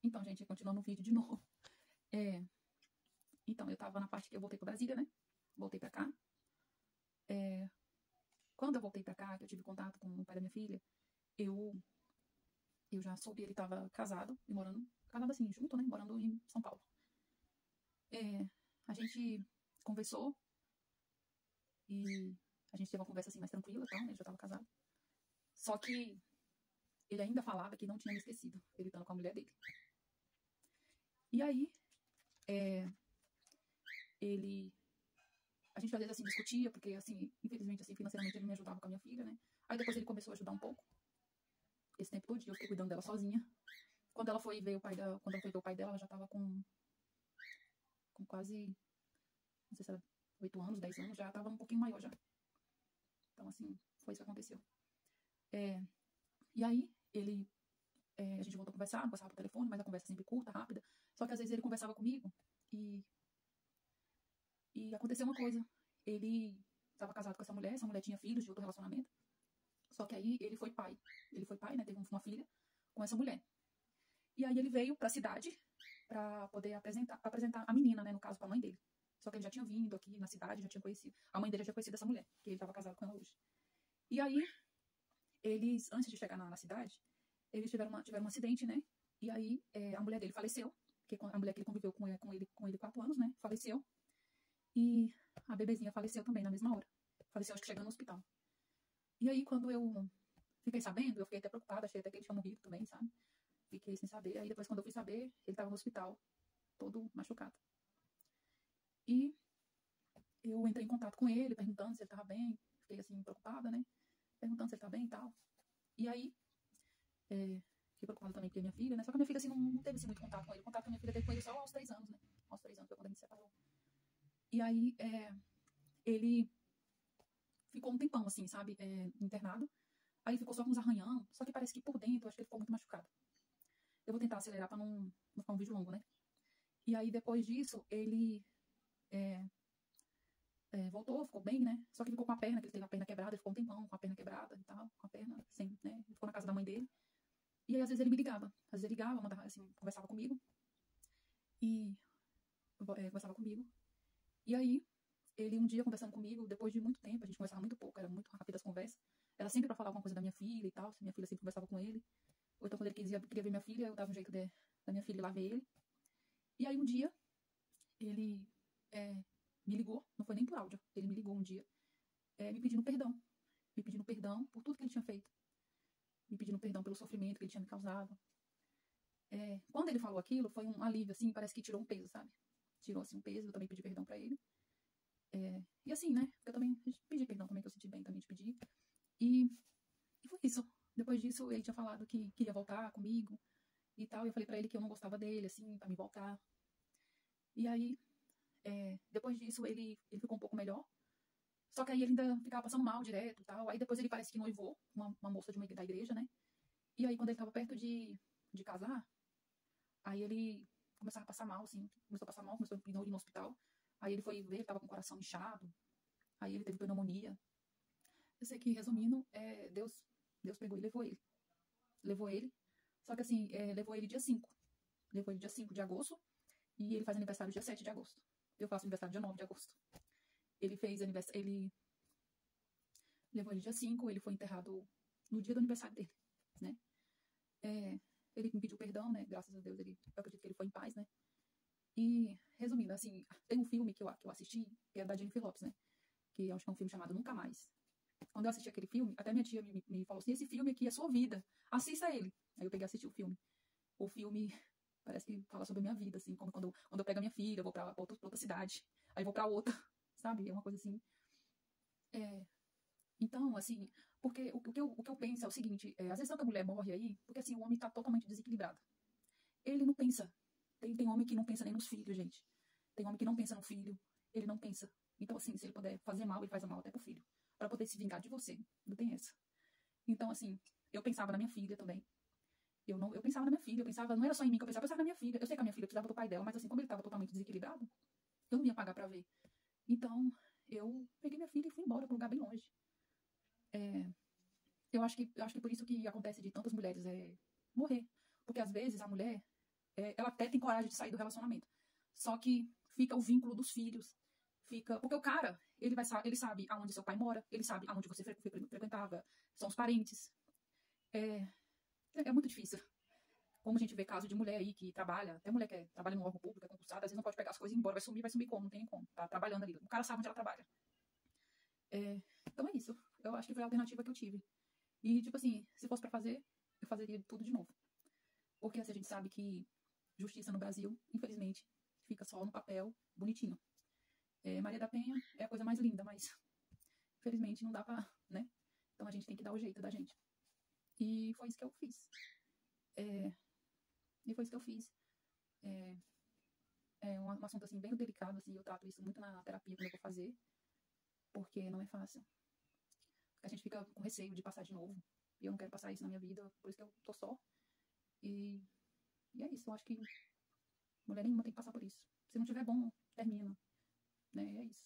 Então, gente, continuando o vídeo de novo. Então, eu tava na parte que eu voltei pra Brasília, né? Voltei pra cá. Quando eu voltei pra cá, que eu tive contato com o pai da minha filha, eu já soube, ele tava casado e morando, casado assim, junto, né? Morando em São Paulo. A gente conversou e a gente teve uma conversa assim mais tranquila, tá? Ele já tava casado. Só que ele ainda falava que não tinha me esquecido, ele estando com a mulher dele. E aí, a gente às vezes assim discutia, porque assim, infelizmente assim, financeiramente ele me ajudava com a minha filha, né? Aí depois ele começou a ajudar um pouco. Esse tempo todo eu fiquei cuidando dela sozinha. Quando ela foi ver o pai dela, ela já tava com quase, não sei se era 8 anos, 10 anos, já tava um pouquinho maior já. Então assim, foi isso que aconteceu. E aí, a gente voltou a conversar por telefone, mas a conversa sempre curta, rápida. Só que às vezes ele conversava comigo e aconteceu uma coisa. Ele estava casado com essa mulher tinha filhos de outro relacionamento. Só que aí ele foi pai. Ele foi pai, né? Teve uma filha com essa mulher. E aí ele veio pra cidade pra poder apresentar a menina, né? No caso, pra mãe dele. Só que ele já tinha vindo aqui na cidade, já tinha conhecido. A mãe dele já tinha conhecido essa mulher, que ele estava casado com ela hoje. E aí, eles, antes de chegar na cidade, eles tiveram um acidente, né? E aí, a mulher dele faleceu. Que a mulher que ele conviveu com ele 4 anos, né? Faleceu. E a bebezinha faleceu também na mesma hora. Faleceu, acho que chegando no hospital. E aí, quando eu fiquei sabendo, eu fiquei até preocupada, achei até que ele tinha morrido também, sabe? Fiquei sem saber. Aí depois, quando eu fui saber, ele tava no hospital, todo machucado. E eu entrei em contato com ele, perguntando se ele tava bem. Fiquei assim, preocupada, né? Perguntando se ele tá bem e tal. E aí, fiquei preocupada também porque minha filha, né? Só que a minha filha, assim, não teve assim, muito contato com ele. O contato que a minha filha teve com ele só aos 3 anos, né? Aos 3 anos foi quando a gente se separou. E aí, ele ficou um tempão, assim, sabe? Internado. Aí ficou só com uns arranhão. Só que parece que por dentro, acho que ele ficou muito machucado. Eu vou tentar acelerar pra não ficar um vídeo longo, né? E aí, depois disso, ele voltou, ficou bem, né? Só que ficou com a perna, que ele teve a perna quebrada, ele ficou um tempão com a perna quebrada e tal, com a perna, assim, né? Ele ficou na casa da mãe dele. E aí, às vezes, ele me ligava. Às vezes ele ligava, mandava, assim, conversava comigo. E conversava comigo. E aí, ele um dia conversando comigo, depois de muito tempo, a gente conversava muito pouco, era muito rápido as conversas. Era sempre pra falar alguma coisa da minha filha e tal, se minha filha sempre conversava com ele. Ou então, quando ele queria ver minha filha, eu dava um jeito da minha filha ir lá ver ele. E aí, um dia, ele me ligou, não foi nem por áudio, ele me ligou um dia, me pedindo perdão por tudo que ele tinha feito, me pedindo perdão pelo sofrimento que ele tinha me causado. Quando ele falou aquilo, foi um alívio, assim, parece que tirou um peso, sabe? Tirou, assim, um peso, eu também pedi perdão pra ele. E assim, né? Eu também pedi perdão também, que eu senti bem também de pedir. E foi isso. Depois disso, ele tinha falado que queria voltar comigo e tal. E eu falei pra ele que eu não gostava dele, assim, pra me voltar. E aí, depois disso, ele ficou um pouco melhor. Só que aí ele ainda ficava passando mal direto e tal. Aí depois ele parece que noivou uma moça da igreja, né? E aí, quando ele tava perto de casar, aí ele começava a passar mal, assim. Começou a passar mal, começou a ir no hospital. Aí ele foi ver, ele tava com o coração inchado. Aí ele teve pneumonia. Eu sei que, resumindo, Deus pegou e levou ele. Levou ele. Só que assim, levou ele dia 5. Levou ele dia 5 de agosto. E ele faz aniversário dia 7 de agosto. Eu faço aniversário dia 9 de agosto. Ele fez aniversário. Ele levou ele dia 5, ele foi enterrado no dia do aniversário dele, né? Ele me pediu perdão, né? Graças a Deus, eu acredito que ele foi em paz, né? E, resumindo, assim, tem um filme que eu assisti, que é da Jennifer Lopez, né? Que eu acho que é um filme chamado Nunca Mais. Quando eu assisti aquele filme, até minha tia me falou assim, esse filme aqui é sua vida, assista ele. Aí eu peguei e assisti o filme. O filme parece que fala sobre a minha vida, assim, como quando eu pego a minha filha, eu vou pra outra cidade, aí eu vou pra outra, sabe? É uma coisa assim. Então, assim, porque o que eu penso é o seguinte, às vezes tanta mulher morre aí, porque assim, o homem tá totalmente desequilibrado. Ele não pensa. Tem homem que não pensa nem nos filhos, gente. Tem homem que não pensa no filho, ele não pensa. Então, assim, se ele puder fazer mal, ele faz mal até pro filho. Pra poder se vingar de você. Não tem essa. Então, assim, eu pensava na minha filha também. Eu pensava na minha filha, não era só em mim que eu pensava na minha filha. Eu sei que a minha filha precisava do pai dela, mas assim, como ele tava totalmente desequilibrado, eu não ia pagar pra ver. Então, eu peguei minha filha e fui embora pra um lugar bem longe. Eu acho que por isso que acontece de tantas mulheres morrer. Porque às vezes a mulher, ela até tem coragem de sair do relacionamento. Só que fica o vínculo dos filhos. Porque o cara, ele sabe aonde seu pai mora, ele sabe aonde você frequentava, são os parentes. É muito difícil. Como a gente vê caso de mulher aí que trabalha, até mulher que trabalha no órgão público, é concursada, às vezes não pode pegar as coisas e ir embora, vai sumir como? Não tem nem como. Tá trabalhando ali. O cara sabe onde ela trabalha. Então é isso. Eu acho que foi a alternativa que eu tive. E, tipo assim, se fosse pra fazer, eu fazeria tudo de novo. Porque assim, a gente sabe que justiça no Brasil, infelizmente, fica só no papel, bonitinho. Maria da Penha é a coisa mais linda, mas infelizmente não dá pra, né? Então a gente tem que dar o jeito da gente. E foi isso que eu fiz. É um assunto assim bem delicado, assim, eu trato isso muito na terapia quando eu vou fazer, porque não é fácil. Porque a gente fica com receio de passar de novo. E eu não quero passar isso na minha vida, por isso que eu tô só. E é isso, eu acho que mulher nenhuma tem que passar por isso. Se não tiver bom, termina. Né? É isso.